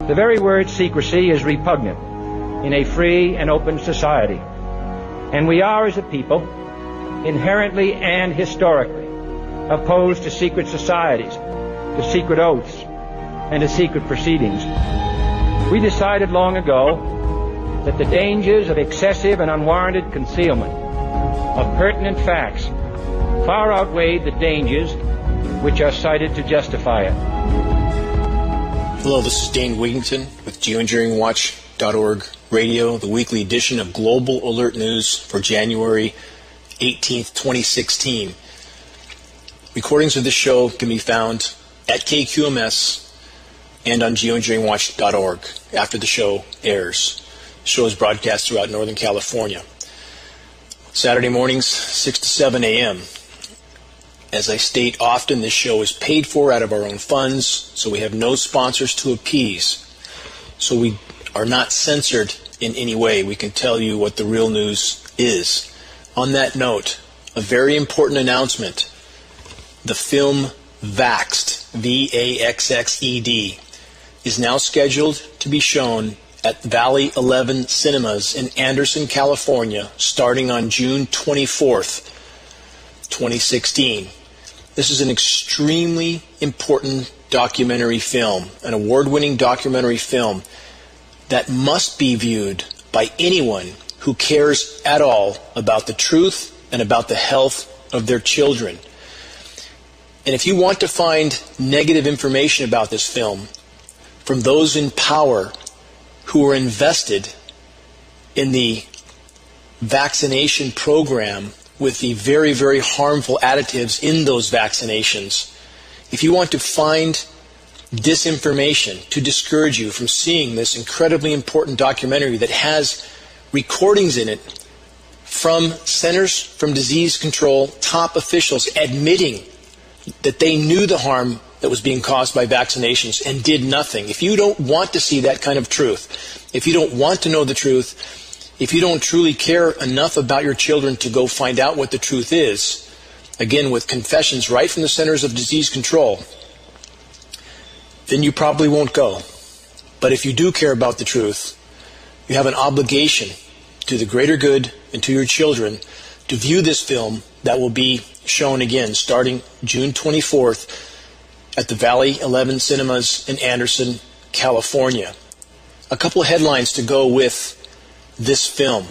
The very word secrecy is repugnant in a free and open society. And we are, as a people, inherently and historically opposed to secret societies, to secret oaths, and to secret proceedings. We decided long ago that the dangers of excessive and unwarranted concealment of pertinent facts far outweighed the dangers which are cited to justify it. Hello, this is Dane Wigington with GeoEngineeringWatch.org Radio, the weekly edition of Global Alert News for January 18th, 2016. Recordings of this show can be found at KQMS and on GeoEngineeringWatch.org after the show airs. The show is broadcast throughout Northern California. Saturday mornings, 6 to 7 a.m. As I state often, this show is paid for out of our own funds, so we have no sponsors to appease. So we are not censored in any way. We can tell you what the real news is. On that note, a very important announcement. The film Vaxxed, V-A-X-X-E-D, is now scheduled to be shown at Valley 11 Cinemas in Anderson, California, starting on June 24th, 2016. This is an extremely important documentary film, an award-winning documentary film that must be viewed by anyone who cares at all about the truth and about the health of their children. And if you want to find negative information about this film from those in power who are invested in the vaccination program with the very, very harmful additives in those vaccinations, if you want to find disinformation to discourage you from seeing this incredibly important documentary that has recordings in it from Centers from Disease Control top officials admitting that they knew the harm that was being caused by vaccinations and did nothing. If you don't want to see that kind of truth, if you don't want to know the truth, if you don't truly care enough about your children to go find out what the truth is, again with confessions right from the Centers of Disease Control, then you probably won't go. But if you do care about the truth, you have an obligation to the greater good and to your children to view this film that will be shown again starting June 24th at the Valley 11 Cinemas in Anderson, California. A couple of headlines to go with this film.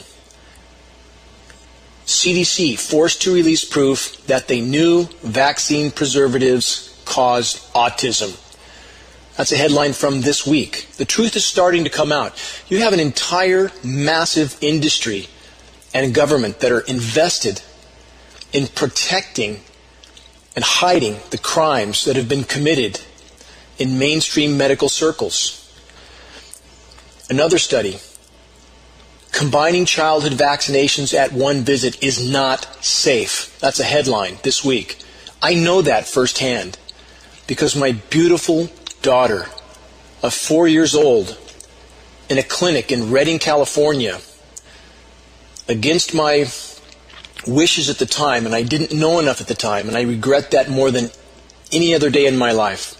CDC forced to release proof that they knew vaccine preservatives caused autism. That's a headline from this week. The truth is starting to come out. You have an entire massive industry and government that are invested in protecting and hiding the crimes that have been committed in mainstream medical circles. Another study, combining childhood vaccinations at one visit is not safe. That's a headline this week. I know that firsthand because my beautiful daughter of 4 years old in a clinic in Redding, California, against my wishes at the time, and I didn't know enough at the time, and I regret that more than any other day in my life.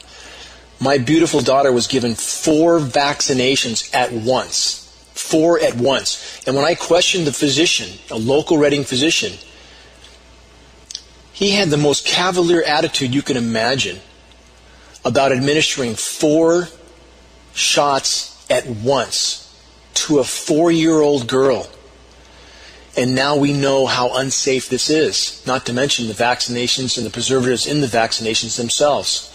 My beautiful daughter was given 4 vaccinations at once. 4 at once. And when I questioned the physician, a local Redding physician, he had the most cavalier attitude you can imagine about administering 4 shots at once to a 4-year-old girl. And now we know how unsafe this is, not to mention the vaccinations and the preservatives in the vaccinations themselves.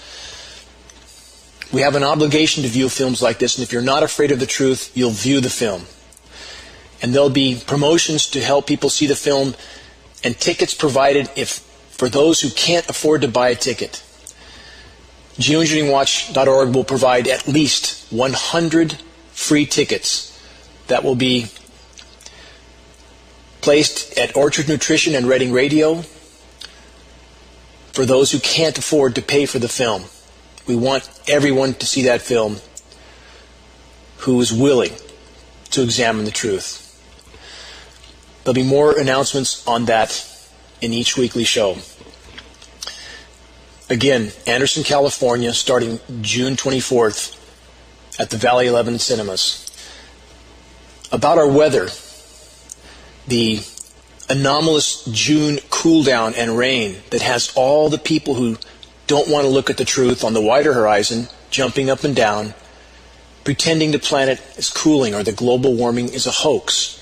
We have an obligation to view films like this, and if you're not afraid of the truth, you'll view the film. And there'll be promotions to help people see the film and tickets provided for those who can't afford to buy a ticket. GeoEngineeringWatch.org will provide at least 100 free tickets that will be placed at Orchard Nutrition and Redding Radio for those who can't afford to pay for the film. We want everyone to see that film who is willing to examine the truth. There'll be more announcements on that in each weekly show. Again, Anderson, California, starting June 24th at the Valley 11 Cinemas. About our weather, the anomalous June cool down and rain that has all the people who don't want to look at the truth on the wider horizon jumping up and down, pretending the planet is cooling or that global warming is a hoax.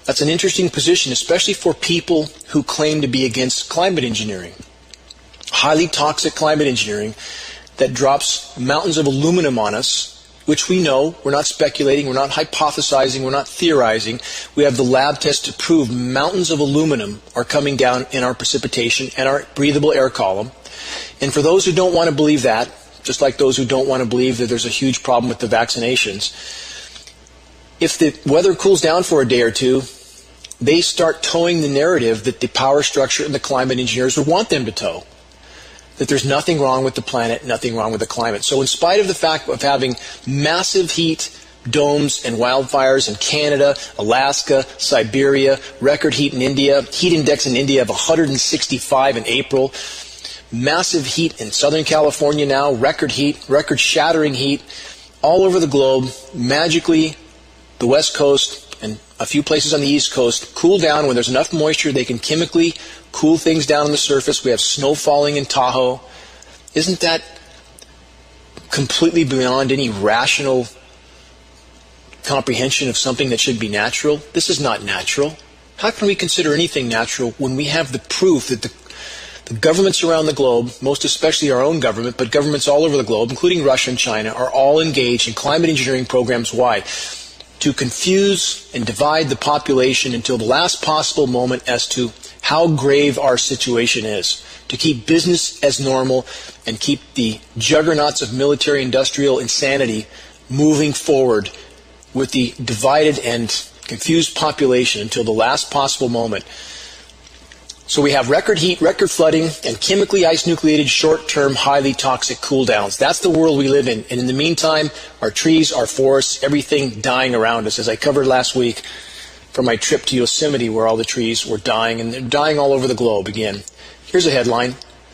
That's an interesting position, especially for people who claim to be against climate engineering. Highly toxic climate engineering that drops mountains of aluminum on us, which we know, we're not speculating, we're not hypothesizing, we're not theorizing. We have the lab tests to prove mountains of aluminum are coming down in our precipitation and our breathable air column. And for those who don't want to believe that, just like those who don't want to believe that there's a huge problem with the vaccinations, if the weather cools down for a day or two, they start towing the narrative that the power structure and the climate engineers would want them to tow. That there's nothing wrong with the planet, nothing wrong with the climate. So in spite of the fact of having massive heat domes and wildfires in Canada, Alaska, Siberia, record heat in India, heat index in India of 165 in April, massive heat in Southern California now, record heat, record-shattering heat, all over the globe, magically the West Coast and a few places on the East Coast cool down when there's enough moisture they can chemically cool things down on the surface. We have snow falling in Tahoe. Isn't that completely beyond any rational comprehension of something that should be natural? This is not natural. How can we consider anything natural when we have the proof that the governments around the globe, most especially our own government, but governments all over the globe, including Russia and China, are all engaged in climate engineering programs? Why? To confuse and divide the population until the last possible moment as to how grave our situation is, to keep business as normal and keep the juggernauts of military-industrial insanity moving forward with the divided and confused population until the last possible moment. So we have record heat, record flooding, and chemically ice-nucleated short-term highly toxic cool-downs. That's the world we live in. And in the meantime, our trees, our forests, everything dying around us, as I covered last week from my trip to Yosemite where all the trees were dying, and they're dying all over the globe again. Here's a headline: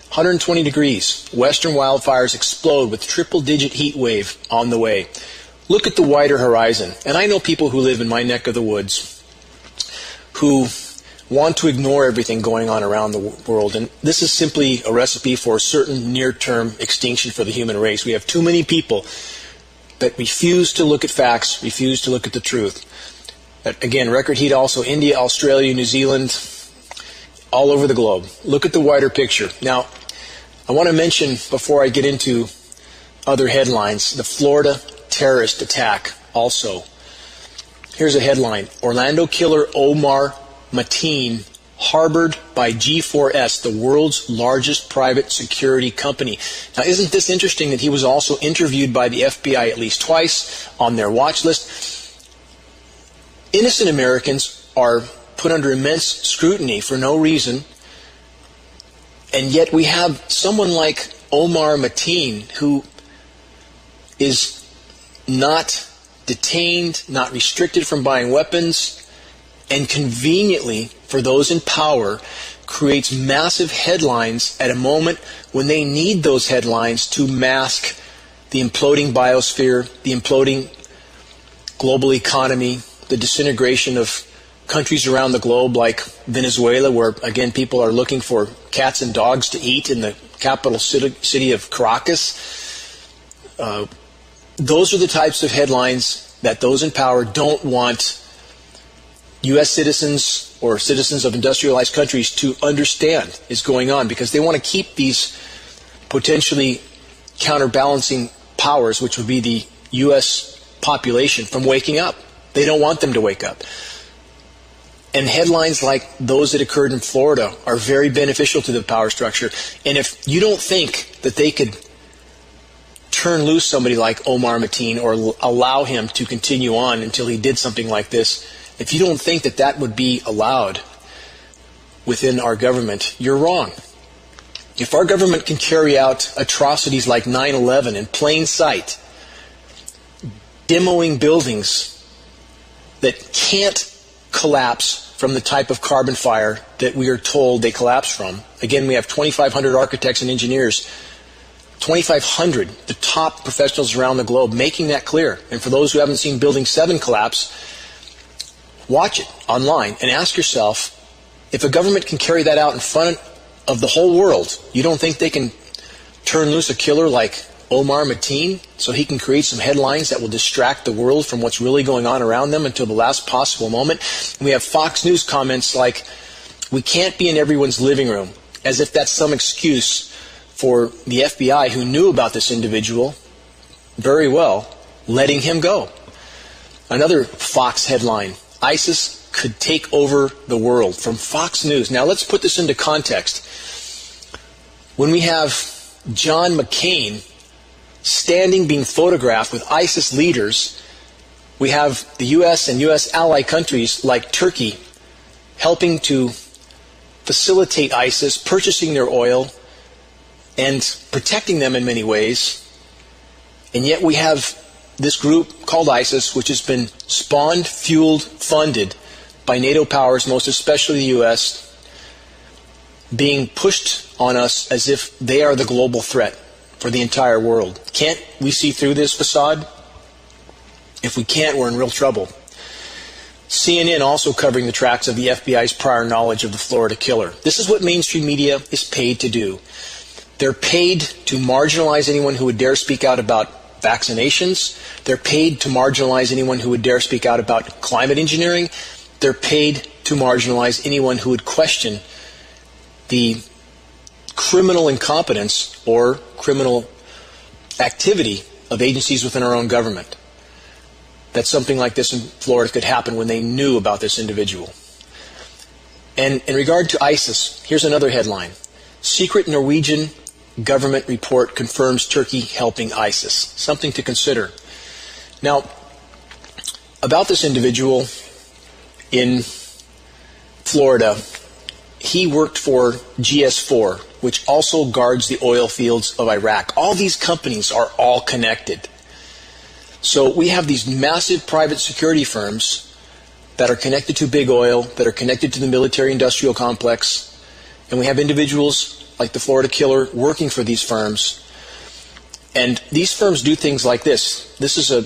120 degrees. Western wildfires explode with triple-digit heat wave on the way. Look at the wider horizon. And I know people who live in my neck of the woods who want to ignore everything going on around the world. And this is simply a recipe for a certain near-term extinction for the human race. We have too many people that refuse to look at facts, refuse to look at the truth. Again, record heat also India, Australia, New Zealand, all over the globe. Look at the wider picture. Now, I want to mention, before I get into other headlines, the Florida terrorist attack also. Here's a headline: Orlando killer Omar Mateen harbored by G4S, the world's largest private security company. Now, isn't this interesting that he was also interviewed by the FBI at least twice on their watch list? Innocent Americans are put under immense scrutiny for no reason, and yet we have someone like Omar Mateen who is not detained, not restricted from buying weapons, and conveniently, for those in power, creates massive headlines at a moment when they need those headlines to mask the imploding biosphere, the imploding global economy, the disintegration of countries around the globe like Venezuela, where, again, people are looking for cats and dogs to eat in the capital city of Caracas. Those are the types of headlines that those in power don't want U.S. citizens or citizens of industrialized countries to understand is going on, because they want to keep these potentially counterbalancing powers, which would be the U.S. population, from waking up. They don't want them to wake up. And headlines like those that occurred in Florida are very beneficial to the power structure. And if you don't think that they could turn loose somebody like Omar Mateen or allow him to continue on until he did something like this, if you don't think that that would be allowed within our government, you're wrong. If our government can carry out atrocities like 9/11 in plain sight, demoing buildings that can't collapse from the type of carbon fire that we are told they collapse from. Again, we have 2,500 architects and engineers 2,500, the top professionals around the globe, making that clear. And for those who haven't seen Building 7 collapse, watch it online and ask yourself, if a government can carry that out in front of the whole world, you don't think they can turn loose a killer like Omar Mateen so he can create some headlines that will distract the world from what's really going on around them until the last possible moment? And we have Fox News comments like, we can't be in everyone's living room, as if that's some excuse for the FBI, who knew about this individual very well, letting him go. Another Fox headline, ISIS could take over the world, from Fox News. Now let's put this into context. When we have John McCain standing being photographed with ISIS leaders, we have the U.S. and U.S. ally countries like Turkey helping to facilitate ISIS, purchasing their oil, and protecting them in many ways. And yet we have this group called ISIS, which has been spawned, fueled, funded by NATO powers, most especially the U.S., being pushed on us as if they are the global threat for the entire world. Can't we see through this facade? If we can't, we're in real trouble. CNN also covering the tracks of the FBI's prior knowledge of the Florida killer. This is what mainstream media is paid to do. They're paid to marginalize anyone who would dare speak out about vaccinations. They're paid to marginalize anyone who would dare speak out about climate engineering. They're paid to marginalize anyone who would question the criminal incompetence or criminal activity of agencies within our own government. That something like this in Florida could happen when they knew about this individual. And in regard to ISIS, here's another headline. Secret Norwegian government report confirms Turkey helping ISIS. Something to consider. Now, about this individual in Florida, he worked for GS4, which also guards the oil fields of Iraq. All these companies are all connected. So we have these massive private security firms that are connected to big oil, that are connected to the military-industrial complex, and we have individuals like the Florida killer working for these firms. And these firms do things like this. This is an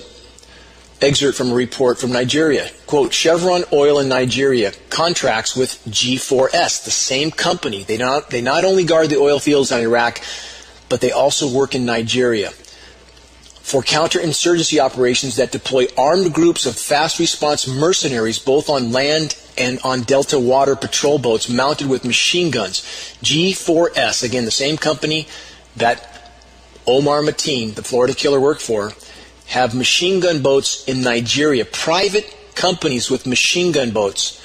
excerpt from a report from Nigeria. Quote, Chevron Oil in Nigeria contracts with G4S, the same company. They not only guard the oil fields in Iraq, but they also work in Nigeria for counterinsurgency operations that deploy armed groups of fast response mercenaries both on land and on Delta water patrol boats mounted with machine guns. G4S, again, the same company that Omar Mateen, the Florida killer, worked for, have machine gun boats in Nigeria, private companies with machine gun boats.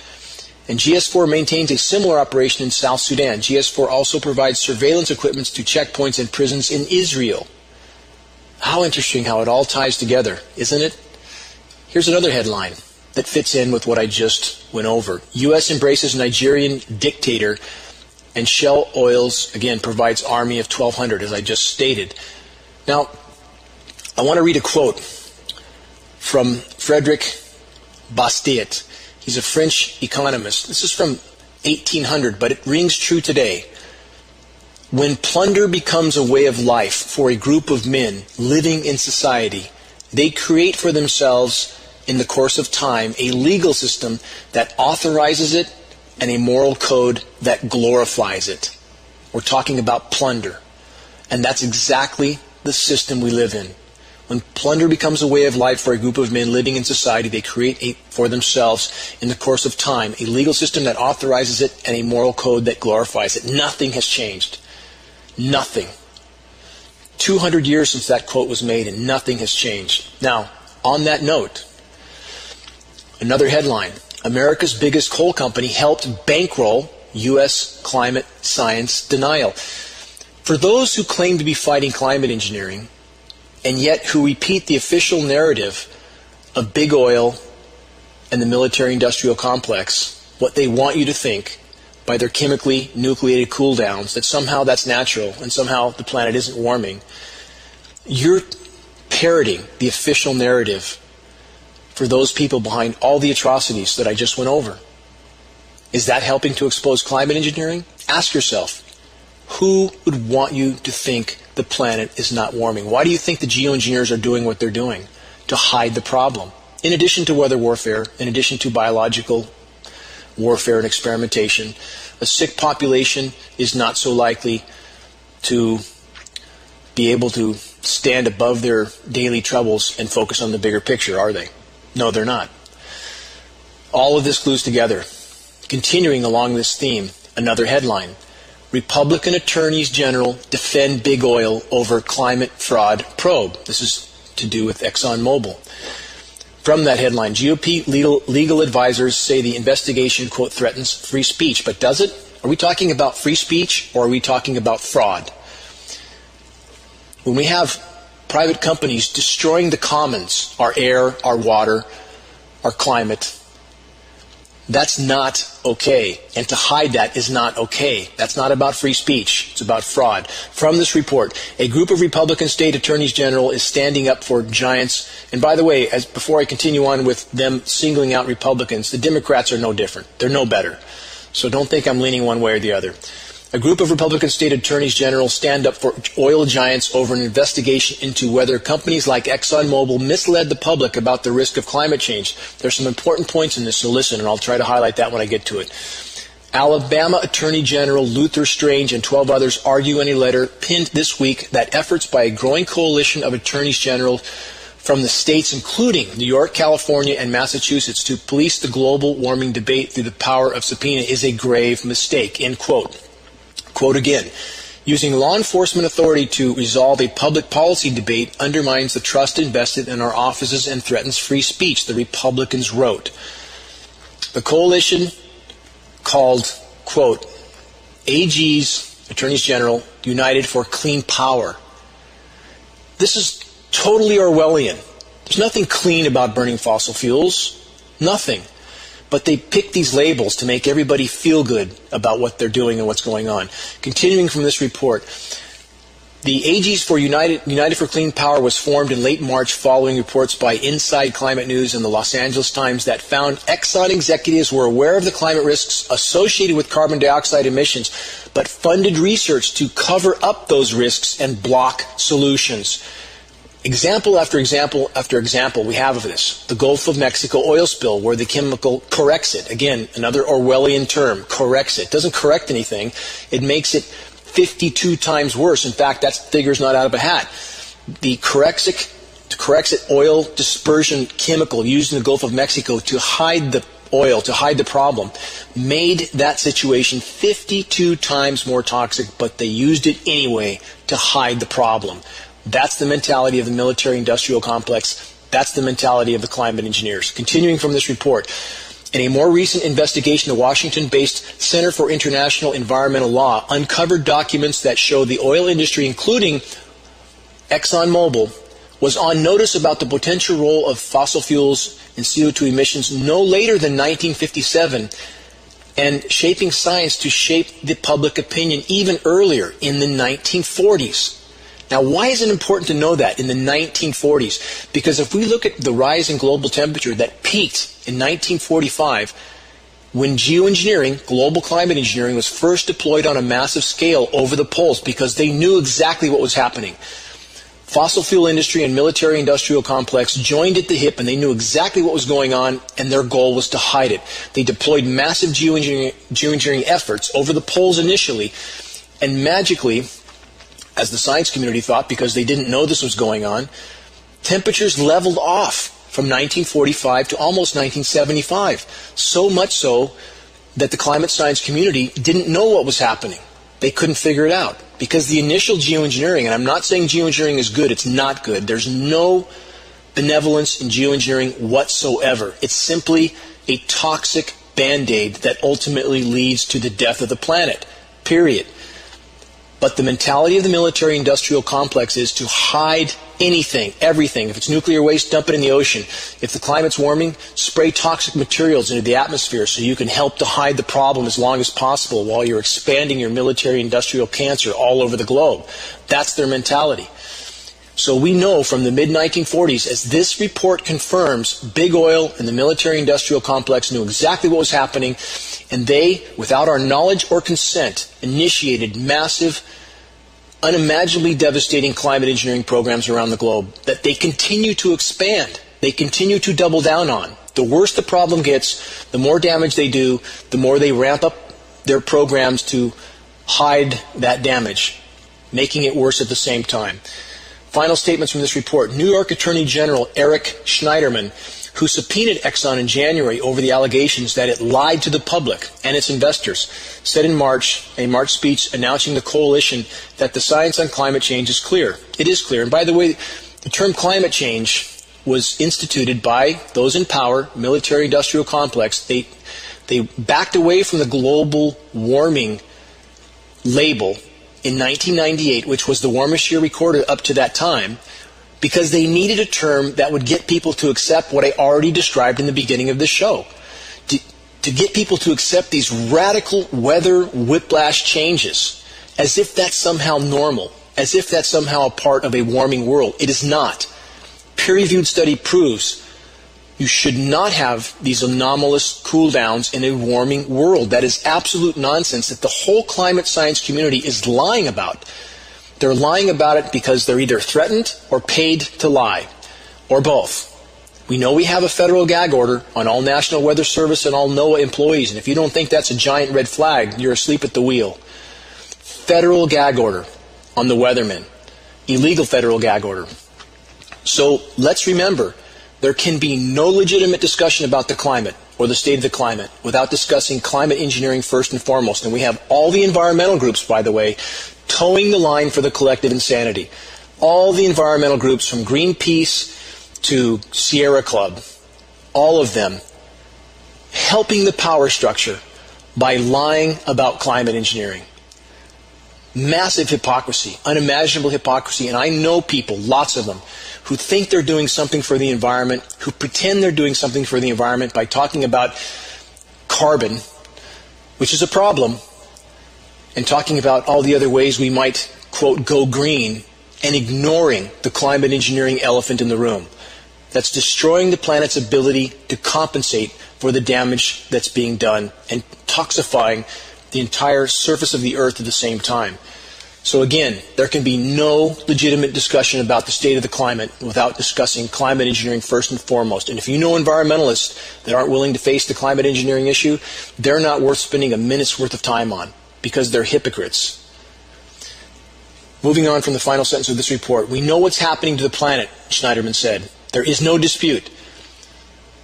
And GS4 maintains a similar operation in South Sudan. GS4 also provides surveillance equipment to checkpoints and prisons in Israel. How interesting how it all ties together, isn't it? Here's another headline that fits in with what I just went over. U.S. embraces Nigerian dictator, and Shell Oils, again, provides army of 1,200, as I just stated. Now, I want to read a quote from Frederick Bastiat. He's a French economist. This is from 1800, but it rings true today. When plunder becomes a way of life for a group of men living in society, they create for themselves, in the course of time, a legal system that authorizes it and a moral code that glorifies it. We're talking about plunder. And that's exactly the system we live in. When plunder becomes a way of life for a group of men living in society, they create for themselves, in the course of time, a legal system that authorizes it and a moral code that glorifies it. Nothing has changed. Nothing. 200 years since that quote was made, and nothing has changed. Now, on that note, another headline. America's biggest coal company helped bankroll U.S. climate science denial. For those who claim to be fighting climate engineering, and yet who repeat the official narrative of big oil and the military-industrial complex, what they want you to think by their chemically nucleated cool-downs, that somehow that's natural and somehow the planet isn't warming, you're parroting the official narrative for those people behind all the atrocities that I just went over. Is that helping to expose climate engineering? Ask yourself, who would want you to think the planet is not warming? Why do you think the geoengineers are doing what they're doing? To hide the problem. In addition to weather warfare, in addition to biological warfare and experimentation, a sick population is not so likely to be able to stand above their daily troubles and focus on the bigger picture, are they? No, they're not. All of this glues together. Continuing along this theme, another headline. Republican attorneys general defend big oil over climate fraud probe. This is to do with ExxonMobil. From that headline, GOP legal advisors say the investigation, quote, threatens free speech. But does it? Are we talking about free speech or are we talking about fraud? When we have private companies destroying the commons, our air, our water, our climate, that's not okay. And to hide that is not okay. That's not about free speech. It's about fraud. From this report, a group of Republican state attorneys general is standing up for giants. And by the way, before I continue on with them singling out Republicans, the Democrats are no different. They're no better. So don't think I'm leaning one way or the other. A group of Republican state attorneys general stand up for oil giants over an investigation into whether companies like ExxonMobil misled the public about the risk of climate change. There's some important points in this, so listen, and I'll try to highlight that when I get to it. Alabama Attorney General Luther Strange and 12 others argue in a letter pinned this week that efforts by a growing coalition of attorneys general from the states, including New York, California, and Massachusetts, to police the global warming debate through the power of subpoena is a grave mistake, end quote. Quote again, using law enforcement authority to resolve a public policy debate undermines the trust invested in our offices and threatens free speech, the Republicans wrote. The coalition called, quote, AGs, Attorneys General, United for Clean Power. This is totally Orwellian. There's nothing clean about burning fossil fuels. Nothing. But they pick these labels to make everybody feel good about what they're doing and what's going on. Continuing from this report, the AGs for United for Clean Power was formed in late March following reports by Inside Climate News and the Los Angeles Times that found Exxon executives were aware of the climate risks associated with carbon dioxide emissions, but funded research to cover up those risks and block solutions. Example after example after example we have of this. The Gulf of Mexico oil spill where the chemical corrects it. Again, another Orwellian term, corrects it. Doesn't correct anything. It makes it 52 times worse. In fact, that figure's not out of a hat. The Corexit oil dispersion chemical used in the Gulf of Mexico to hide the oil, to hide the problem, made that situation 52 times more toxic, but they used it anyway to hide the problem. That's the mentality of the military-industrial complex. That's the mentality of the climate engineers. Continuing from this report, in a more recent investigation, the Washington-based Center for International Environmental Law uncovered documents that show the oil industry, including ExxonMobil, was on notice about the potential role of fossil fuels in CO2 emissions no later than 1957, and shaping science to shape the public opinion even earlier, in the 1940s. Now, why is it important to know that in the 1940s? Because if we look at the rise in global temperature that peaked in 1945, when geoengineering, global climate engineering, was first deployed on a massive scale over the poles, because they knew exactly what was happening. Fossil fuel industry and military-industrial complex joined at the hip, and they knew exactly what was going on, and their goal was to hide it. They deployed massive geoengineering efforts over the poles initially, and magically, as the science community thought, because they didn't know this was going on, temperatures leveled off from 1945 to almost 1975. So much so that the climate science community didn't know what was happening. They couldn't figure it out. Because the initial geoengineering, and I'm not saying geoengineering is good, it's not good. There's no benevolence in geoengineering whatsoever. It's simply a toxic band-aid that ultimately leads to the death of the planet. Period. But the mentality of the military-industrial complex is to hide anything, everything. If it's nuclear waste, dump it in the ocean. If the climate's warming, spray toxic materials into the atmosphere so you can help to hide the problem as long as possible while you're expanding your military-industrial cancer all over the globe. That's their mentality. So we know from the mid-1940s, as this report confirms, big oil and the military-industrial complex knew exactly what was happening, and they, without our knowledge or consent, initiated massive, unimaginably devastating climate engineering programs around the globe that they continue to expand. They continue to double down on. The worse the problem gets, the more damage they do, the more they ramp up their programs to hide that damage, making it worse at the same time. Final statements from this report. New York Attorney General Eric Schneiderman, who subpoenaed Exxon in January over the allegations that it lied to the public and its investors, said in a March speech announcing the coalition that the science on climate change is clear. It is clear. And by the way, the term climate change was instituted by those in power, military-industrial complex. They backed away from the global warming label in 1998, which was the warmest year recorded up to that time, because they needed a term that would get people to accept what I already described in the beginning of this show. To get people to accept these radical weather whiplash changes, as if that's somehow normal, as if that's somehow a part of a warming world. It is not. Peer-reviewed study proves you should not have these anomalous cool downs in a warming world. That is absolute nonsense that the whole climate science community is lying about. They're lying about it because they're either threatened or paid to lie, or both. We know we have a federal gag order on all National Weather Service and all NOAA employees, and if you don't think that's a giant red flag, you're asleep at the wheel. Federal gag order on the weathermen. Illegal federal gag order. So let's remember, there can be no legitimate discussion about the climate or the state of the climate without discussing climate engineering first and foremost. And we have all the environmental groups, by the way, towing the line for the collective insanity. All the environmental groups from Greenpeace to Sierra Club, all of them helping the power structure by lying about climate engineering. Massive hypocrisy, unimaginable hypocrisy, and I know people, lots of them, who think they're doing something for the environment, who pretend they're doing something for the environment by talking about carbon, which is a problem, and talking about all the other ways we might, quote, go green, and ignoring the climate engineering elephant in the room. That's destroying the planet's ability to compensate for the damage that's being done and toxifying the entire surface of the Earth at the same time. So again, there can be no legitimate discussion about the state of the climate without discussing climate engineering first and foremost. And if you know environmentalists that aren't willing to face the climate engineering issue, they're not worth spending a minute's worth of time on, because they're hypocrites. Moving on from the final sentence of this report, we know what's happening to the planet, Schneiderman said. There is no dispute.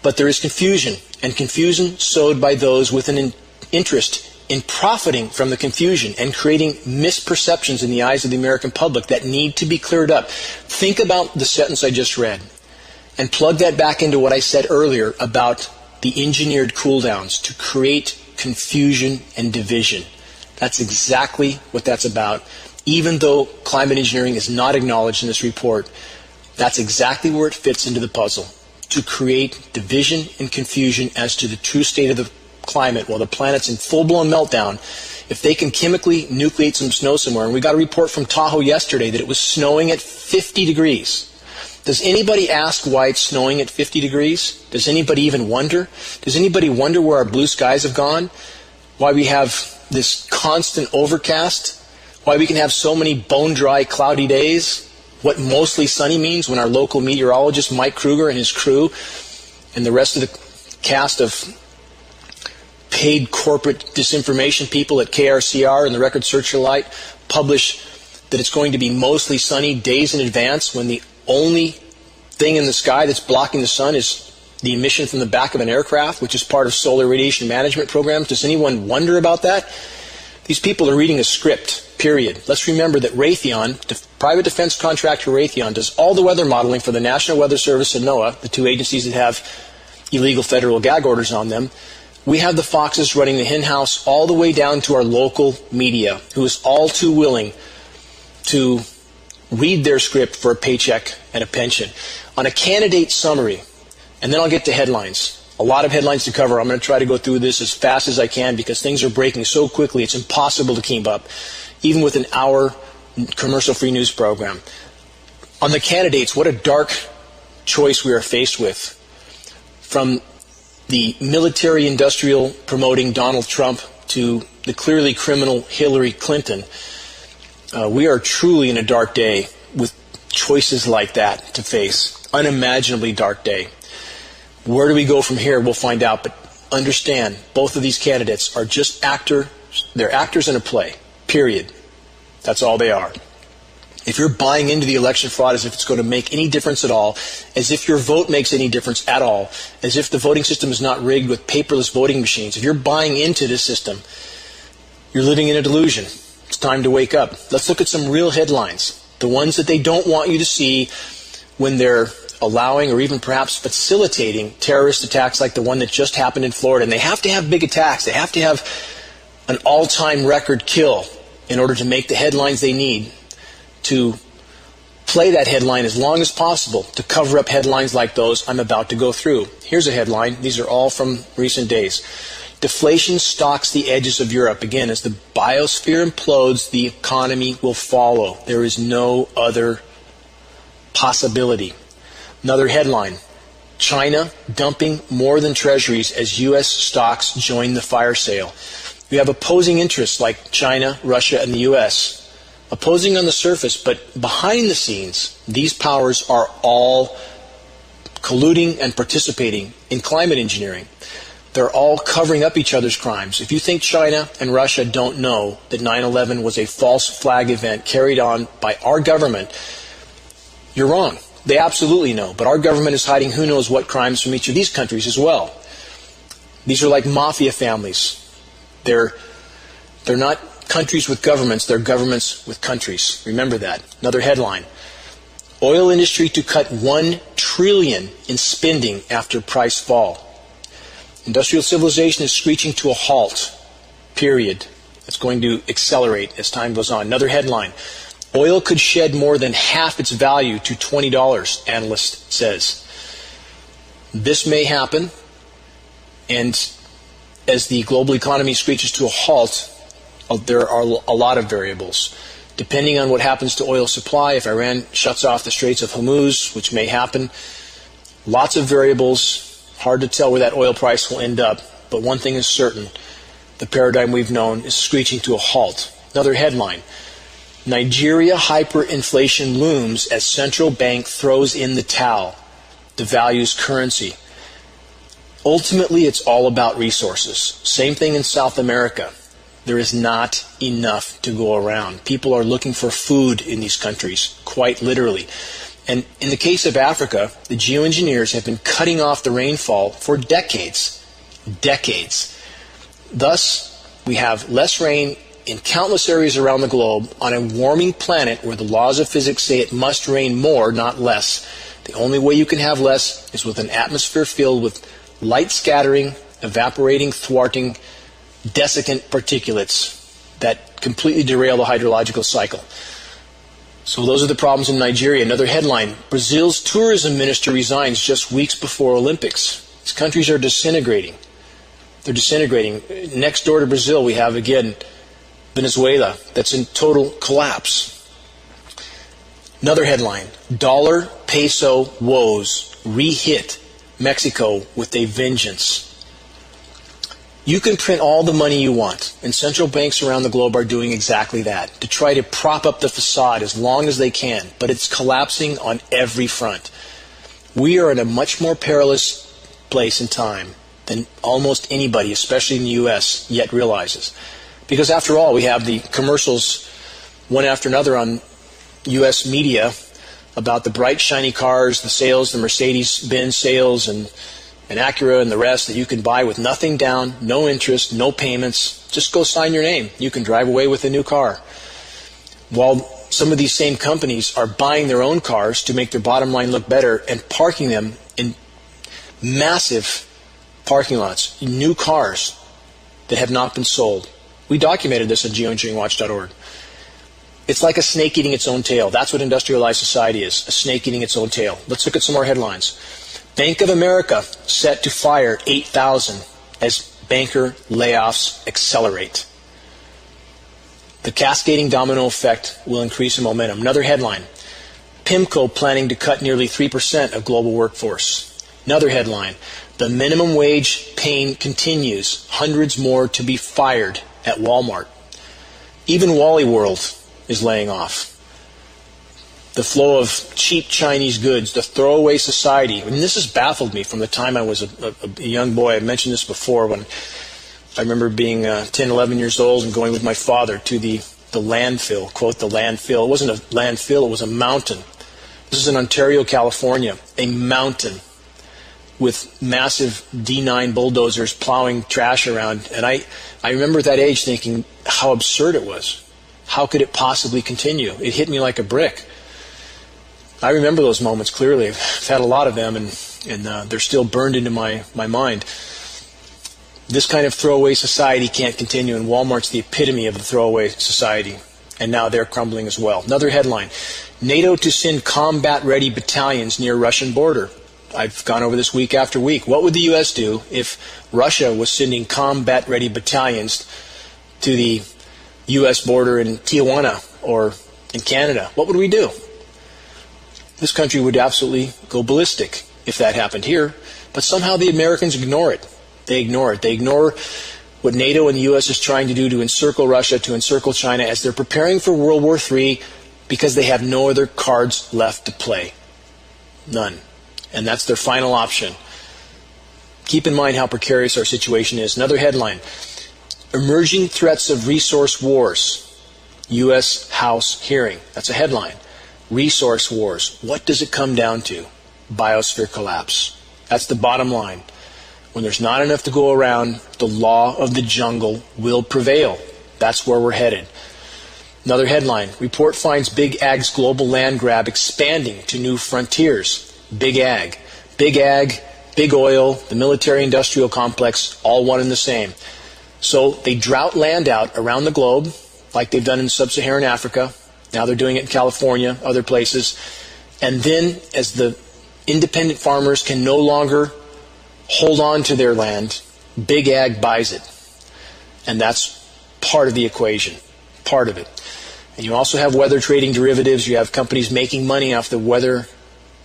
But there is confusion, and confusion sowed by those with an interest in profiting from the confusion and creating misperceptions in the eyes of the American public that need to be cleared up. Think about the sentence I just read and plug that back into what I said earlier about the engineered cooldowns to create confusion and division. That's exactly what that's about. Even though climate engineering is not acknowledged in this report, that's exactly where it fits into the puzzle, to create division and confusion as to the true state of the climate while the planet's in full-blown meltdown. If they can chemically nucleate some snow somewhere, and we got a report from Tahoe yesterday that it was snowing at 50 degrees. Does anybody ask why it's snowing at 50 degrees? Does anybody even wonder? Does anybody wonder where our blue skies have gone? Why we have this constant overcast? Why we can have so many bone-dry, cloudy days? What mostly sunny means when our local meteorologist, Mike Kruger, and his crew, and the rest of the cast of paid corporate disinformation people at KRCR and the Record Searchlight publish that it's going to be mostly sunny days in advance, when the only thing in the sky that's blocking the sun is the emission from the back of an aircraft, which is part of solar radiation management programs. Does anyone wonder about that? These people are reading a script, period. Let's remember that Raytheon, the private defense contractor Raytheon, does all the weather modeling for the National Weather Service and NOAA, the two agencies that have illegal federal gag orders on them. We have the foxes running the hen house all the way down to our local media, who is all too willing to read their script for a paycheck and a pension. On a candidate summary, and then I'll get to headlines. A lot of headlines to cover. I'm going to try to go through this as fast as I can because things are breaking so quickly it's impossible to keep up, even with an hour commercial-free news program. On the candidates, what a dark choice we are faced with. From the military-industrial promoting Donald Trump to the clearly criminal Hillary Clinton. We are truly in a dark day with choices like that to face. Unimaginably dark day. Where do we go from here? We'll find out. But understand, both of these candidates are just actors. They're actors in a play. Period. That's all they are. If you're buying into the election fraud as if it's going to make any difference at all, as if your vote makes any difference at all, as if the voting system is not rigged with paperless voting machines, if you're buying into this system, you're living in a delusion. It's time to wake up. Let's look at some real headlines. The ones that they don't want you to see when they're allowing or even perhaps facilitating terrorist attacks like the one that just happened in Florida. And they have to have big attacks. They have to have an all-time record kill in order to make the headlines they need to play that headline as long as possible to cover up headlines like those I'm about to go through. Here's a headline. These are all from recent days. Deflation stalks the edges of Europe. Again, as the biosphere implodes, the economy will follow. There is no other possibility. Another headline. China dumping more than treasuries as U.S. stocks join the fire sale. You have opposing interests like China, Russia, and the U.S. Opposing on the surface, but behind the scenes, these powers are all colluding and participating in climate engineering. They're all covering up each other's crimes. If you think China and Russia don't know that 9/11 was a false flag event carried on by our government, you're wrong. They absolutely know, but our government is hiding who knows what crimes from each of these countries as well. These are like mafia families. They're not countries with governments, they're governments with countries. Remember that. Another headline. Oil industry to cut $1 trillion in spending after price fall. Industrial civilization is screeching to a halt. Period. It's going to accelerate as time goes on. Another headline. Oil could shed more than half its value to $20, analyst says. This may happen, and as the global economy screeches to a halt, there are a lot of variables. Depending on what happens to oil supply, if Iran shuts off the Straits of Hormuz, which may happen, lots of variables. Hard to tell where that oil price will end up. But one thing is certain. The paradigm we've known is screeching to a halt. Another headline. Nigeria hyperinflation looms as central bank throws in the towel, devalues currency. Ultimately, it's all about resources. Same thing in South America. There is not enough to go around. People are looking for food in these countries, quite literally. And in the case of Africa, the geoengineers have been cutting off the rainfall for decades. Decades. Thus, we have less rain in countless areas around the globe on a warming planet where the laws of physics say it must rain more, not less. The only way you can have less is with an atmosphere filled with light scattering, evaporating, thwarting, desiccant particulates that completely derail the hydrological cycle. So those are the problems in Nigeria. Another headline, Brazil's tourism minister resigns just weeks before Olympics. These countries are disintegrating. They're disintegrating. Next door to Brazil, we have, again, Venezuela, that's in total collapse. Another headline, dollar peso woes re-hit Mexico with a vengeance. You can print all the money you want, and central banks around the globe are doing exactly that, to try to prop up the facade as long as they can, but it's collapsing on every front. We are in a much more perilous place in time than almost anybody, especially in the U.S., yet realizes. Because after all, we have the commercials one after another on U.S. media about the bright, shiny cars, the sales, the Mercedes-Benz sales, and Acura and the rest that you can buy with nothing down, no interest, no payments. Just go sign your name. You can drive away with a new car. While some of these same companies are buying their own cars to make their bottom line look better and parking them in massive parking lots, new cars that have not been sold. We documented this at geoengineeringwatch.org. It's like a snake eating its own tail. That's what industrialized society is, a snake eating its own tail. Let's look at some more headlines. Bank of America set to fire 8,000 as banker layoffs accelerate. The cascading domino effect will increase in momentum. Another headline, PIMCO planning to cut nearly 3% of global workforce. Another headline, the minimum wage pain continues, hundreds more to be fired at Walmart. Even Wally World is laying off. The flow of cheap Chinese goods, the throwaway society. And this has baffled me from the time I was a young boy. I mentioned this before when I remember being 10, 11 years old and going with my father to the landfill, quote, the landfill. It wasn't a landfill, it was a mountain. This is in Ontario, California, a mountain with massive D9 bulldozers plowing trash around. And I remember at that age thinking how absurd it was. How could it possibly continue? It hit me like a brick. I remember those moments clearly. I've had a lot of them, and they're still burned into my mind. This kind of throwaway society can't continue, and Walmart's the epitome of the throwaway society. And now they're crumbling as well. Another headline, NATO to send combat-ready battalions near Russian border. I've gone over this week after week. What would the U.S. do if Russia was sending combat-ready battalions to the U.S. border in Tijuana or in Canada? What would we do? This country would absolutely go ballistic if that happened here. But somehow the Americans ignore it. They ignore it. They ignore what NATO and the U.S. is trying to do to encircle Russia, to encircle China, as they're preparing for World War III because they have no other cards left to play. None. And that's their final option. Keep in mind how precarious our situation is. Another headline, emerging threats of resource wars. U.S. House hearing. That's a headline. Resource wars. What does it come down to? Biosphere collapse. That's the bottom line. When there's not enough to go around, the law of the jungle will prevail. That's where we're headed. Another headline, report finds Big Ag's global land grab expanding to new frontiers. Big Ag. Big Ag, Big Oil, the military-industrial complex, all one and the same. So they drought land out around the globe, like they've done in sub-Saharan Africa. Now they're doing it in California, other places. And then, as the independent farmers can no longer hold on to their land, Big Ag buys it. And that's part of the equation, part of it. And you also have weather trading derivatives. You have companies making money off the weather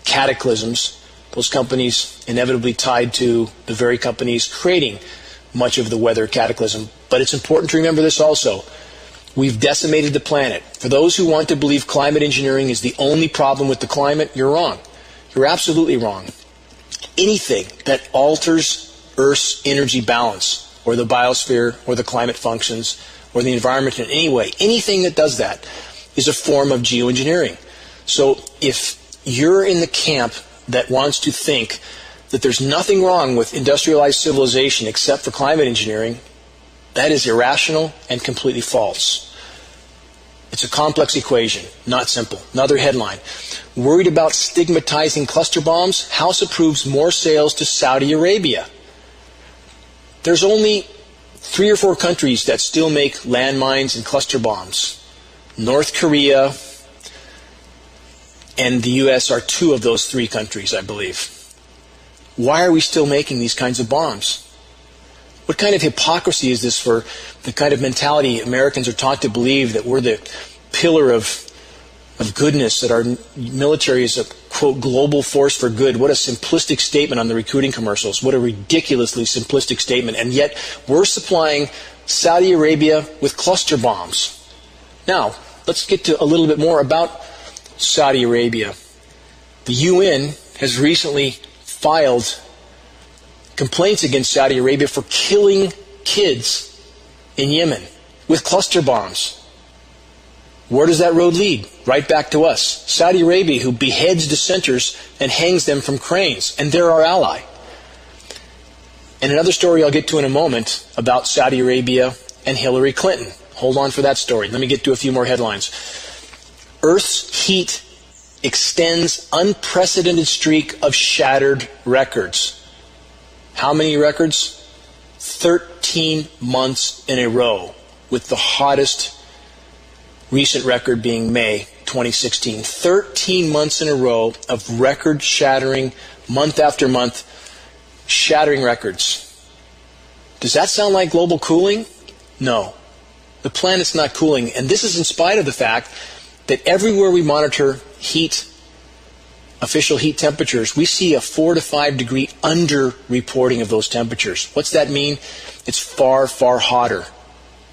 cataclysms. Those companies inevitably tied to the very companies creating much of the weather cataclysm. But it's important to remember this also. We've decimated the planet. For those who want to believe climate engineering is the only problem with the climate, you're wrong. You're absolutely wrong. Anything that alters Earth's energy balance, or the biosphere, or the climate functions, or the environment in any way, anything that does that is a form of geoengineering. So if you're in the camp that wants to think that there's nothing wrong with industrialized civilization except for climate engineering, that is irrational and completely false. It's a complex equation, not simple. Another headline. Worried about stigmatizing cluster bombs? House approves more sales to Saudi Arabia. There's only 3 or 4 countries that still make landmines and cluster bombs. North Korea and the U.S. are 2 of those 3 countries, I believe. Why are we still making these kinds of bombs? What kind of hypocrisy is this for the kind of mentality Americans are taught to believe, that we're the pillar of goodness, that our military is a, quote, global force for good? What a simplistic statement on the recruiting commercials. What a ridiculously simplistic statement. And yet we're supplying Saudi Arabia with cluster bombs. Now, let's get to a little bit more about Saudi Arabia. The UN has recently filed complaints against Saudi Arabia for killing kids in Yemen with cluster bombs. Where does that road lead? Right back to us. Saudi Arabia, who beheads dissenters and hangs them from cranes, and they're our ally. And another story I'll get to in a moment about Saudi Arabia and Hillary Clinton. Hold on for that story. Let me get to a few more headlines. Earth's heat extends unprecedented streak of shattered records. How many records? 13 months in a row, with the hottest recent record being May 2016. 13 months in a row of record-shattering, month after month, shattering records. Does that sound like global cooling? No. The planet's not cooling, and this is in spite of the fact that everywhere we monitor heat, official heat temperatures, we see a 4 to 5 degree under-reporting of those temperatures. What's that mean? It's far, far hotter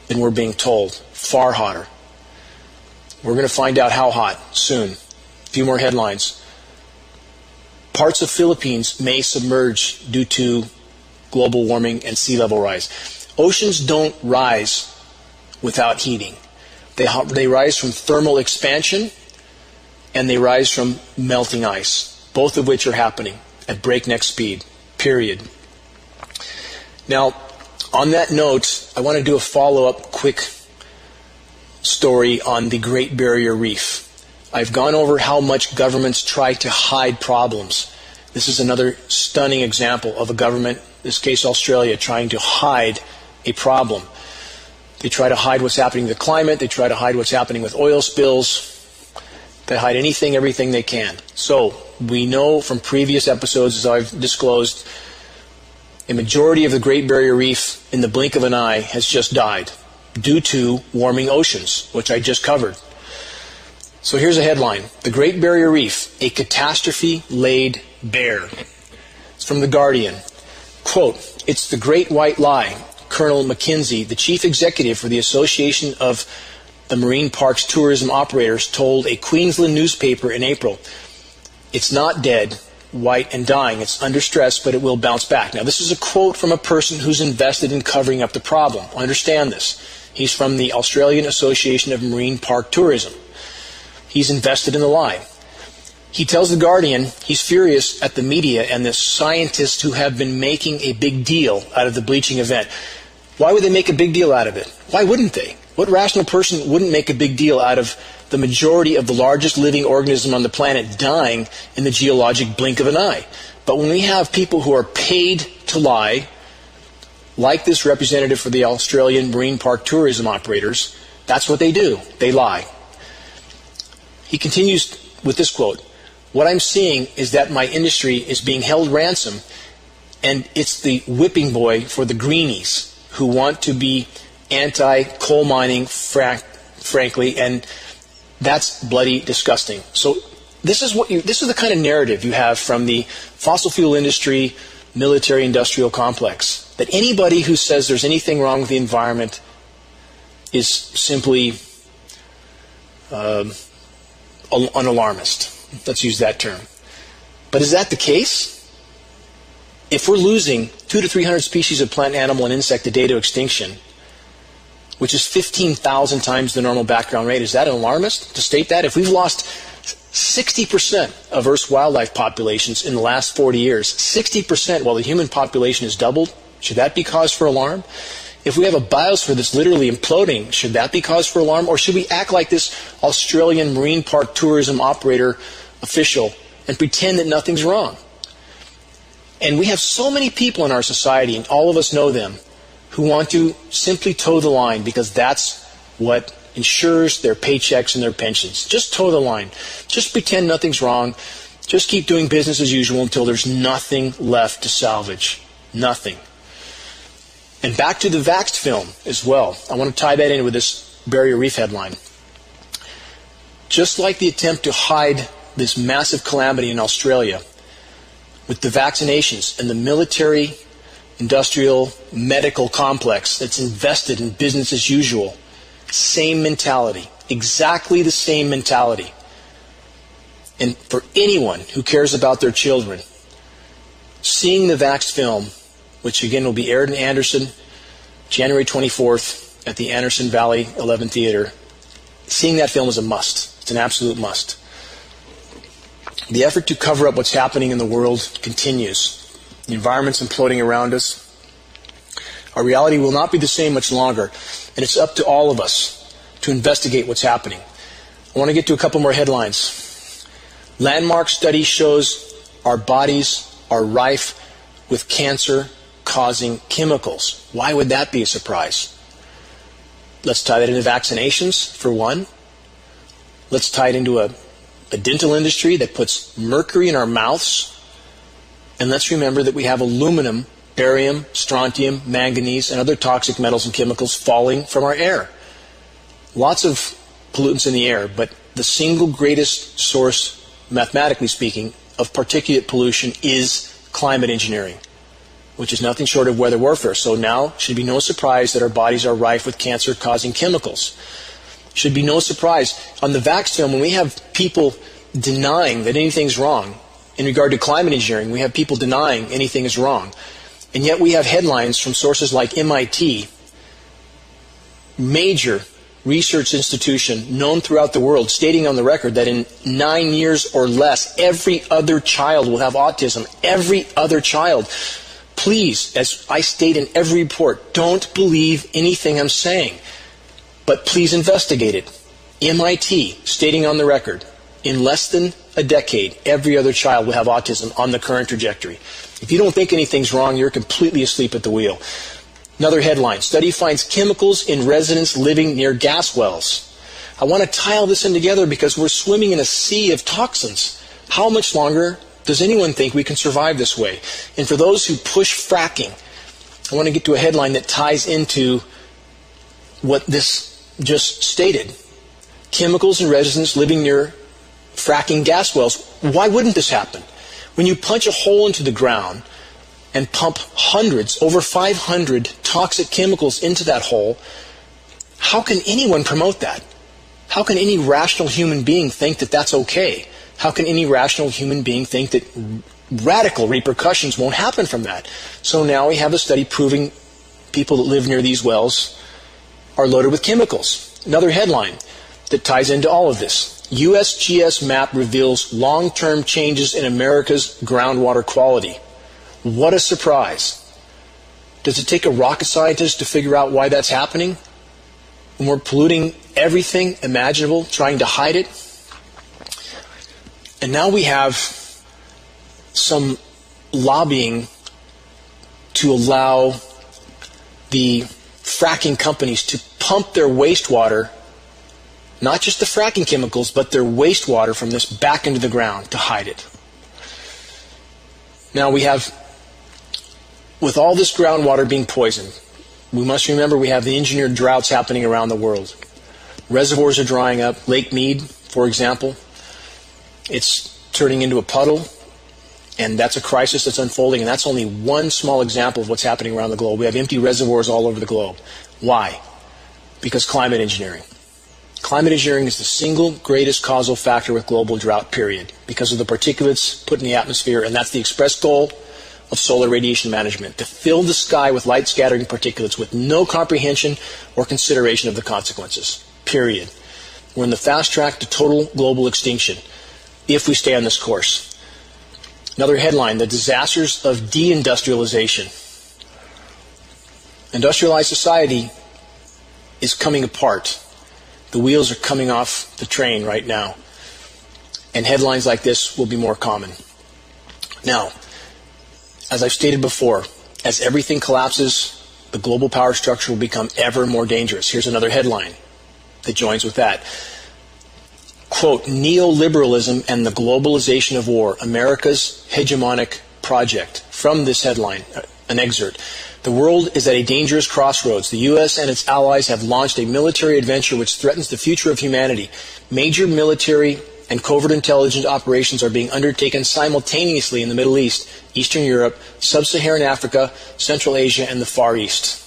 than we're being told. Far hotter. We're going to find out how hot soon. A few more headlines. Parts of Philippines may submerge due to global warming and sea level rise. Oceans don't rise without heating. They rise from thermal expansion and they rise from melting ice, both of which are happening at breakneck speed, period. Now, on that note, I want to do a follow-up quick story on the Great Barrier Reef. I've gone over how much governments try to hide problems. This is another stunning example of a government, in this case Australia, trying to hide a problem. They try to hide what's happening to the climate. They try to hide what's happening with oil spills. They hide anything, everything they can. So we know from previous episodes, as I've disclosed, a majority of the Great Barrier Reef in the blink of an eye has just died due to warming oceans, which I just covered. So here's a headline. The Great Barrier Reef, a catastrophe laid bare. It's from The Guardian. Quote, "It's the great white lie." Colonel McKinsey, the chief executive for the Association of the Marine Parks Tourism Operators, told a Queensland newspaper in April, "It's not dead, white and dying. It's under stress, but it will bounce back." Now, this is a quote from a person who's invested in covering up the problem. Understand this. He's from the Australian Association of Marine Park Tourism. He's invested in the lie. He tells The Guardian he's furious at the media and the scientists who have been making a big deal out of the bleaching event. Why would they make a big deal out of it? Why wouldn't they? What rational person wouldn't make a big deal out of the majority of the largest living organism on the planet dying in the geologic blink of an eye? But when we have people who are paid to lie, like this representative for the Australian Marine Park Tourism Operators, that's what they do. They lie. He continues with this quote, "What I'm seeing is that my industry is being held ransom, and it's the whipping boy for the greenies who want to be anti-coal mining, frankly, and that's bloody disgusting." So this is the kind of narrative you have from the fossil fuel industry, military-industrial complex, that anybody who says there's anything wrong with the environment is simply an alarmist. Let's use that term. But is that the case? If we're losing 200 to 300 species of plant, animal, and insect a day to extinction, which is 15,000 times the normal background rate, is that an alarmist to state that? If we've lost 60% of Earth's wildlife populations in the last 40 years, 60% while the human population has doubled, should that be cause for alarm? If we have a biosphere that's literally imploding, should that be cause for alarm? Or should we act like this Australian Marine Park Tourism Operator official and pretend that nothing's wrong? And we have so many people in our society, and all of us know them, who want to simply toe the line because that's what ensures their paychecks and their pensions. Just toe the line. Just pretend nothing's wrong. Just keep doing business as usual until there's nothing left to salvage. Nothing. And back to the Vaxxed film as well. I want to tie that in with this Barrier Reef headline. Just like the attempt to hide this massive calamity in Australia with the vaccinations and the military, industrial, medical complex that's invested in business as usual, same mentality, exactly the same mentality. And for anyone who cares about their children, seeing the Vaxxed film, which again will be aired in Anderson, January 24th at the Anderson Valley 11 Theater, seeing that film is a must. It's an absolute must. The effort to cover up what's happening in the world continues. The environment's imploding around us. Our reality will not be the same much longer, and it's up to all of us to investigate what's happening. I want to get to a couple more headlines. Landmark study shows our bodies are rife with cancer-causing chemicals. Why would that be a surprise? Let's tie that into vaccinations, for one. Let's tie it into a dental industry that puts mercury in our mouths. And let's remember that we have aluminum, barium, strontium, manganese, and other toxic metals and chemicals falling from our air. Lots of pollutants in the air, but the single greatest source, mathematically speaking, of particulate pollution is climate engineering, which is nothing short of weather warfare. So now it should be no surprise that our bodies are rife with cancer-causing chemicals. Should be no surprise. On the Vax film, when we have people denying that anything's wrong in regard to climate engineering, we have people denying anything is wrong. And yet we have headlines from sources like MIT, major research institution known throughout the world, stating on the record that in 9 years or less, every other child will have autism. Every other child. Please, as I state in every report, don't believe anything I'm saying, but please investigate it. MIT, stating on the record, in less than a decade, every other child will have autism on the current trajectory. If you don't think anything's wrong, you're completely asleep at the wheel. Another headline, study finds chemicals in residents living near gas wells. I want to tie all this in together because we're swimming in a sea of toxins. How much longer does anyone think we can survive this way? And for those who push fracking, I want to get to a headline that ties into what this just stated. Chemicals in residents living near fracking gas wells. Why wouldn't this happen? When you punch a hole into the ground and pump hundreds, over 500 toxic chemicals into that hole, how can anyone promote that? How can any rational human being think that that's okay? How can any rational human being think that radical repercussions won't happen from that? So now we have a study proving people that live near these wells are loaded with chemicals. Another headline that ties into all of this. USGS map reveals long-term changes in America's groundwater quality. What a surprise. Does it take a rocket scientist to figure out why that's happening? When we're polluting everything imaginable, trying to hide it? And now we have some lobbying to allow the fracking companies to pump their wastewater, not just the fracking chemicals, but their wastewater from this back into the ground to hide it. Now we have, with all this groundwater being poisoned, we must remember we have the engineered droughts happening around the world. Reservoirs are drying up. Lake Mead, for example, it's turning into a puddle, and that's a crisis that's unfolding, and that's only one small example of what's happening around the globe. We have empty reservoirs all over the globe. Why? Because climate engineering. Climate engineering is the single greatest causal factor with global drought, period, because of the particulates put in the atmosphere, and that's the express goal of solar radiation management, to fill the sky with light-scattering particulates with no comprehension or consideration of the consequences, period. We're in the fast track to total global extinction if we stay on this course. Another headline, the disasters of deindustrialization. Industrialized society is coming apart. The wheels are coming off the train right now. And headlines like this will be more common. Now, as I've stated before, as everything collapses, the global power structure will become ever more dangerous. Here's another headline that joins with that. Quote, neoliberalism and the globalization of war, America's hegemonic project. From this headline, an excerpt. The world is at a dangerous crossroads. The U.S. and its allies have launched a military adventure which threatens the future of humanity. Major military and covert intelligence operations are being undertaken simultaneously in the Middle East, Eastern Europe, Sub-Saharan Africa, Central Asia, and the Far East.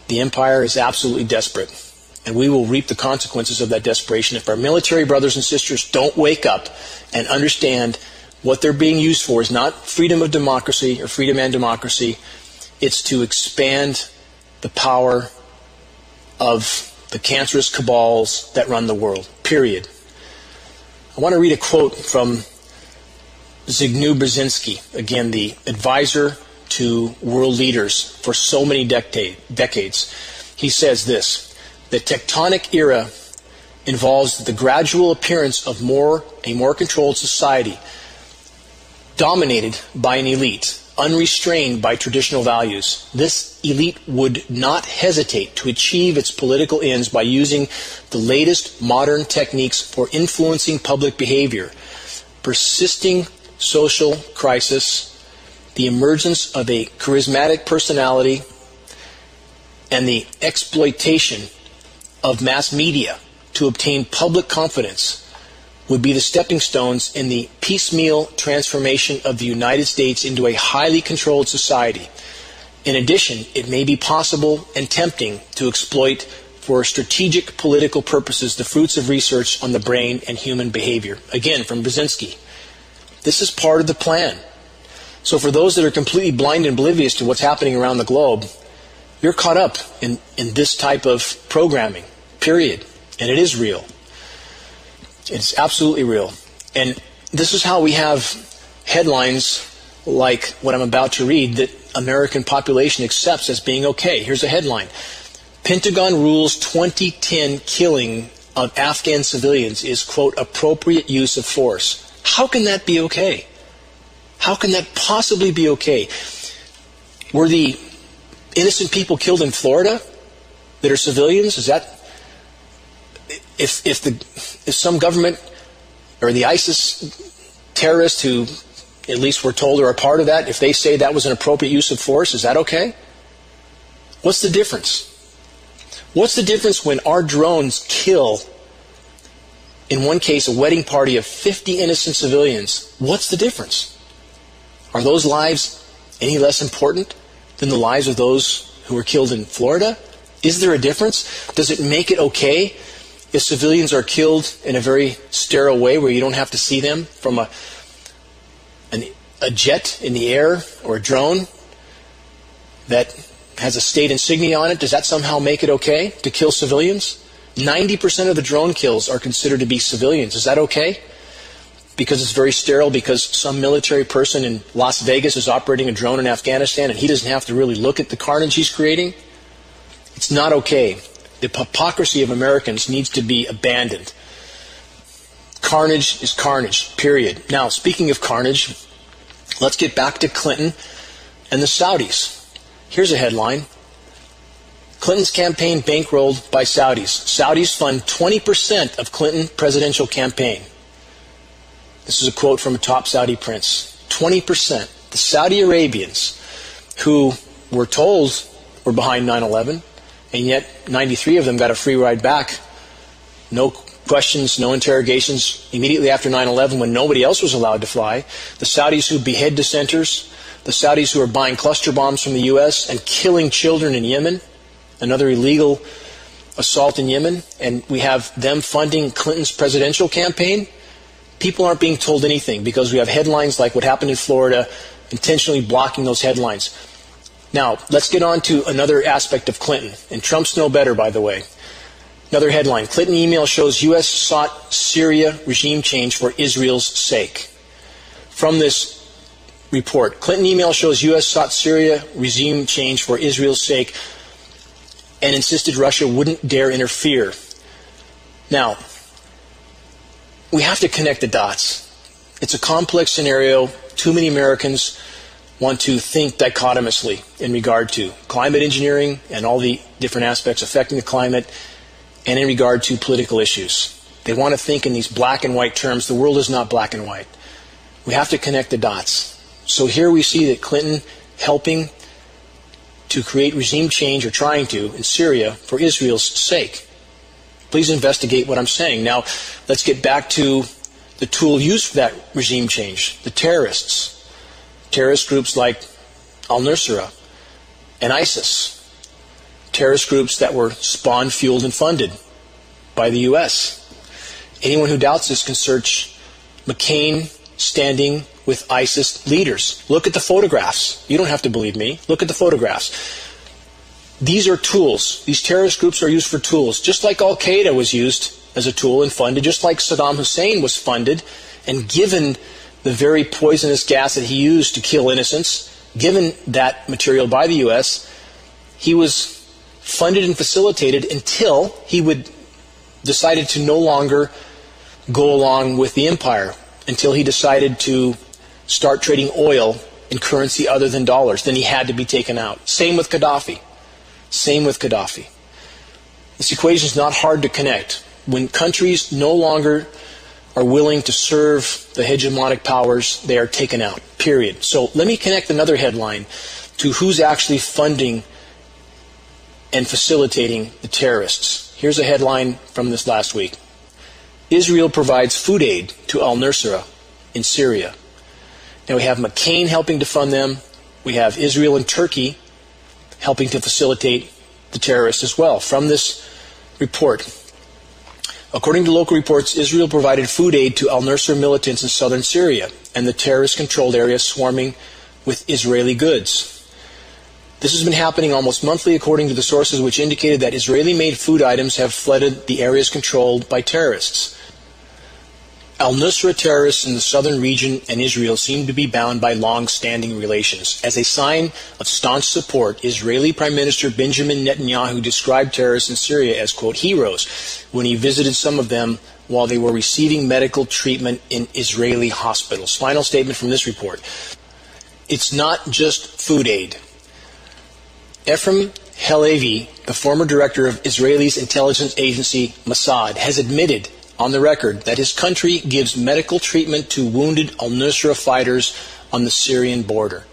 The empire is absolutely desperate, and we will reap the consequences of that desperation if our military brothers and sisters don't wake up and understand what they're being used for is not freedom of democracy or freedom and democracy. It's to expand the power of the cancerous cabals that run the world, period. I want to read a quote from Zbigniew Brzezinski, again, the advisor to world leaders for so many decades. He says this, the tectonic era involves the gradual appearance of a more controlled society, dominated by an elite, unrestrained by traditional values. This elite would not hesitate to achieve its political ends by using the latest modern techniques for influencing public behavior. Persisting social crisis, the emergence of a charismatic personality, and the exploitation of mass media to obtain public confidence would be the stepping stones in the piecemeal transformation of the United States into a highly controlled society. In addition, it may be possible and tempting to exploit for strategic political purposes the fruits of research on the brain and human behavior. Again, from Brzezinski. This is part of the plan. So for those that are completely blind and oblivious to what's happening around the globe, you're caught up in this type of programming, period. And it is real. It's absolutely real. And this is how we have headlines like what I'm about to read that American population accepts as being okay. Here's a headline. Pentagon rules 2010 killing of Afghan civilians is, quote, appropriate use of force. How can that be okay? How can that possibly be okay? Were the innocent people killed in Florida that are civilians? Is that if some government or the ISIS terrorists who at least we're told are a part of that, if they say that was an appropriate use of force, is that okay? What's the difference? What's the difference when our drones kill, in one case, a wedding party of 50 innocent civilians? What's the difference? Are those lives any less important than the lives of those who were killed in Florida? Is there a difference? Does it make it okay if civilians are killed in a very sterile way where you don't have to see them from a jet in the air or a drone that has a state insignia on it? Does that somehow make it okay to kill civilians? 90% of the drone kills are considered to be civilians. Is that okay? Because it's very sterile, because some military person in Las Vegas is operating a drone in Afghanistan and he doesn't have to really look at the carnage he's creating? It's not okay. The hypocrisy of Americans needs to be abandoned. Carnage is carnage, period. Now, speaking of carnage, let's get back to Clinton and the Saudis. Here's a headline. Clinton's campaign bankrolled by Saudis. Saudis fund 20% of Clinton presidential campaign. This is a quote from a top Saudi prince. 20%. The Saudi Arabians, who were told were behind 9/11, and yet 93 of them got a free ride back. No questions, no interrogations. Immediately after 9/11, when nobody else was allowed to fly, the Saudis who behead dissenters, the Saudis who are buying cluster bombs from the U.S. and killing children in Yemen, another illegal assault in Yemen, and we have them funding Clinton's presidential campaign. People aren't being told anything because we have headlines like what happened in Florida, intentionally blocking those headlines. Now, let's get on to another aspect of Clinton. And Trump's no better, by the way. Another headline. Clinton email shows U.S. sought Syria regime change for Israel's sake. From this report, Clinton email shows U.S. sought Syria regime change for Israel's sake and insisted Russia wouldn't dare interfere. Now, we have to connect the dots. It's a complex scenario. Too many Americans want to think dichotomously in regard to climate engineering and all the different aspects affecting the climate, and in regard to political issues. They want to think in these black and white terms. The world is not black and white. We have to connect the dots. So here we see that Clinton helping to create regime change, or trying to, in Syria for Israel's sake. Please investigate what I'm saying. Now, let's get back to the tool used for that regime change. The terrorists. Terrorist groups like al-Nusra and ISIS. Terrorist groups that were spawned, fueled, and funded by the U.S. Anyone who doubts this can search McCain standing with ISIS leaders. Look at the photographs. You don't have to believe me. Look at the photographs. These are tools. These terrorist groups are used for tools. Just like Al-Qaeda was used as a tool and funded, just like Saddam Hussein was funded and given the very poisonous gas that he used to kill innocents, given that material by the U.S., he was funded and facilitated until he would decided to no longer go along with the empire, until he decided to start trading oil in currency other than dollars. Then he had to be taken out. Same with Gaddafi. Same with Gaddafi. This equation is not hard to connect. When countries no longer are willing to serve the hegemonic powers, they are taken out, period. So let me connect another headline to who's actually funding and facilitating the terrorists. Here's a headline from this last week. Israel provides food aid to al-Nusra in Syria. Now we have McCain helping to fund them. We have Israel and Turkey helping to facilitate the terrorists as well. From this report. According to local reports, Israel provided food aid to al-Nusra militants in southern Syria and the terrorist-controlled area swarming with Israeli goods. This has been happening almost monthly according to the sources which indicated that Israeli-made food items have flooded the areas controlled by terrorists. Al-Nusra terrorists in the southern region and Israel seem to be bound by long-standing relations. As a sign of staunch support, Israeli Prime Minister Benjamin Netanyahu described terrorists in Syria as, quote, heroes when he visited some of them while they were receiving medical treatment in Israeli hospitals. Final statement from this report. It's not just food aid. Ephraim Halevi, the former director of Israel's intelligence agency Mossad, has admitted on the record that his country gives medical treatment to wounded al-Nusra fighters on the Syrian border.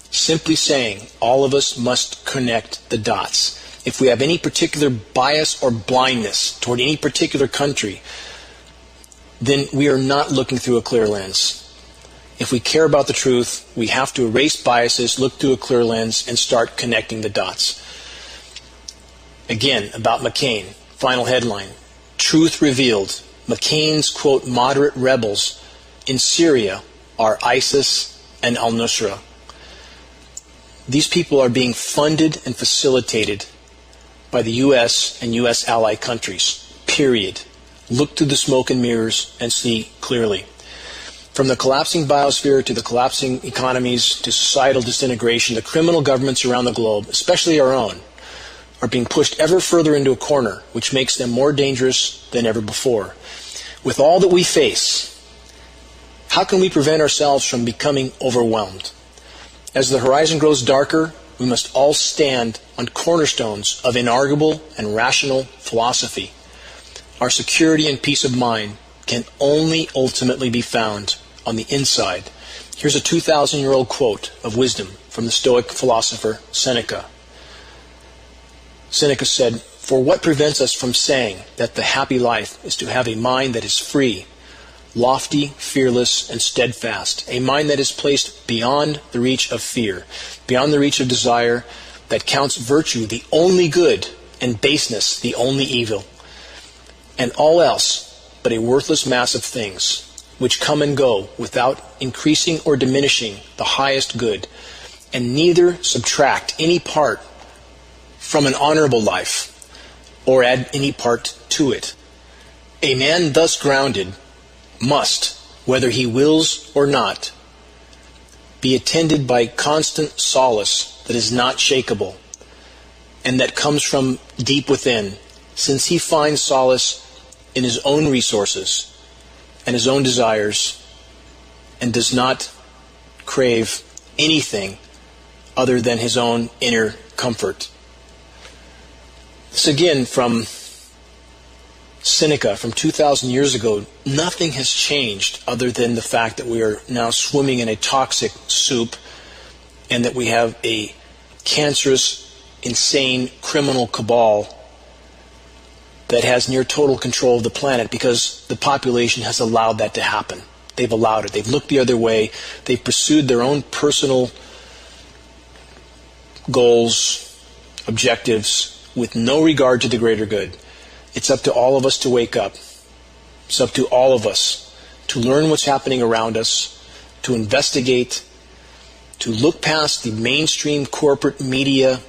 Simply saying, all of us must connect the dots. If we have any particular bias or blindness toward any particular country, then we are not looking through a clear lens. If we care about the truth, we have to erase biases, look through a clear lens, and start connecting the dots. Again, about McCain. Final headline. Truth revealed. McCain's, quote, moderate rebels in Syria are ISIS and al-Nusra. These people are being funded and facilitated by the U.S. and U.S. ally countries. Period. Look through the smoke and mirrors and see clearly. From the collapsing biosphere to the collapsing economies to societal disintegration, the criminal governments around the globe, especially our own, are being pushed ever further into a corner, which makes them more dangerous than ever before. With all that we face, how can we prevent ourselves from becoming overwhelmed? As the horizon grows darker, we must all stand on cornerstones of inarguable and rational philosophy. Our security and peace of mind can only ultimately be found on the inside. Here's a 2,000-year-old quote of wisdom from the Stoic philosopher Seneca. Seneca said, "For what prevents us from saying that the happy life is to have a mind that is free, lofty, fearless, and steadfast, a mind that is placed beyond the reach of fear, beyond the reach of desire, that counts virtue the only good and baseness the only evil, and all else but a worthless mass of things, which come and go without increasing or diminishing the highest good, and neither subtract any part from an honorable life, or add any part to it. A man thus grounded must, whether he wills or not, be attended by constant solace that is not shakeable, and that comes from deep within, since he finds solace in his own resources and his own desires, and does not crave anything other than his own inner comfort." This again from Seneca from 2,000 years ago. Nothing has changed other than the fact that we are now swimming in a toxic soup, and that we have a cancerous, insane, criminal cabal that has near total control of the planet because the population has allowed that to happen. They've allowed it. They've looked the other way. They've pursued their own personal goals, objectives, with no regard to the greater good. It's up to all of us to wake up. It's up to all of us to learn what's happening around us, to investigate, to look past the mainstream corporate media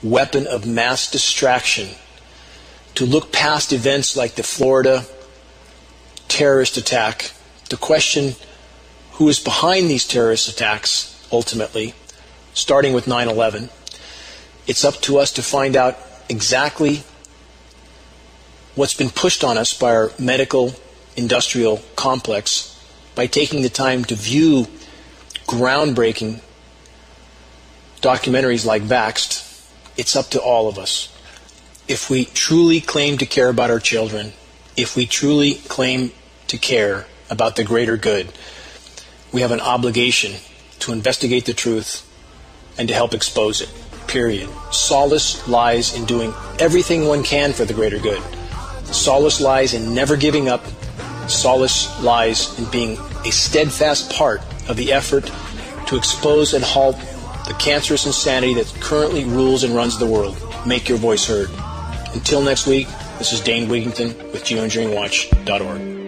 weapon of mass distraction, to look past events like the Florida terrorist attack, to question who is behind these terrorist attacks, ultimately, starting with 9/11. It's up to us to find out exactly what's been pushed on us by our medical industrial complex by taking the time to view groundbreaking documentaries like Vaxxed. It's up to all of us. If we truly claim to care about our children, if we truly claim to care about the greater good, we have an obligation to investigate the truth and to help expose it. Period. Solace lies in doing everything one can for the greater good. Solace lies in never giving up. Solace lies in being a steadfast part of the effort to expose and halt the cancerous insanity that currently rules and runs the world. Make your voice heard. Until next week, This is Dane Wigington with GeoEngineeringWatch.org.